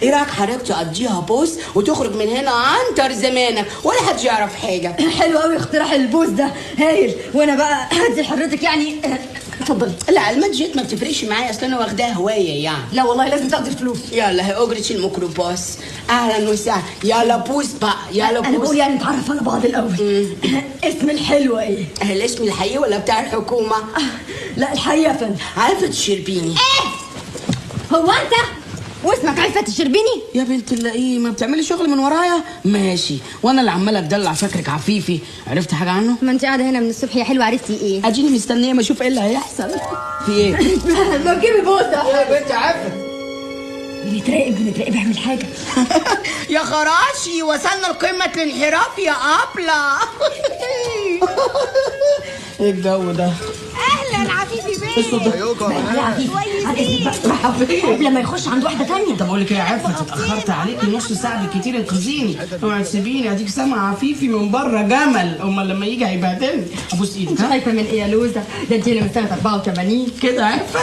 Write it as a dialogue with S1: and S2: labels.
S1: ايه رايك حضرتك تقضيها بوس وتخرج من هنا عنتر زمانك ولا حد يعرف حاجه؟
S2: حلو قوي اقتراح البوس ده، هايل. وانا بقى هدي لحضرتك يعني اتفضلي.
S1: لا المادجت ما بتفرقش معايا، اصل انا واخداها هوايه يعني.
S2: لا والله لازم تاخدي الفلوس.
S1: يلا هي اجره الميكروباص. اهلا وسهلا. يلا بوس بقى، يلا بوس.
S2: انا بقول يعني نتعرف على بعض الاول. اسم الحلوه ايه؟
S1: الاسم الحقيقي ولا بتاع الحكومه؟
S2: لا الحقيقه يا فندم.
S1: عفت الشربيني.
S2: ايه هو انت واسمك عفت الشربيني؟
S1: يا بنت اللئيمه بتعملي شغل من ورايا؟ ماشي، وانا اللي عماله اتدلع فاكرك عفيفي. عرفت حاجه عنه؟
S2: ما انت قاعده هنا من الصبح يا حلوه، عرفتي ايه؟
S1: اديني مستنيه ما اشوف ايه اللي هيحصل. في ايه؟
S2: ما تجيبي بوسه
S1: يا بنت عفت.
S2: بنتراقب اعمل حاجه.
S1: يا خراشي وصلنا لقمه الانحراف يا ابله. ايه الجو ده؟
S3: اهلا عفيفي بيه.
S2: قبل ما يخش عند واحده ثانيه.
S1: طب اقول لك ايه يا عفت، اتاخرت عليكي نص ساعه بالكتير، انقذيني. اوعي تسيبيني، اديك سامعه عفيفي من بره جمل، امال لما يجي هيبهدلني. ابوس ايدك.
S2: خايفه من ايه يا لوزه؟ ده انت اللي من سنه 84
S1: كده عفت.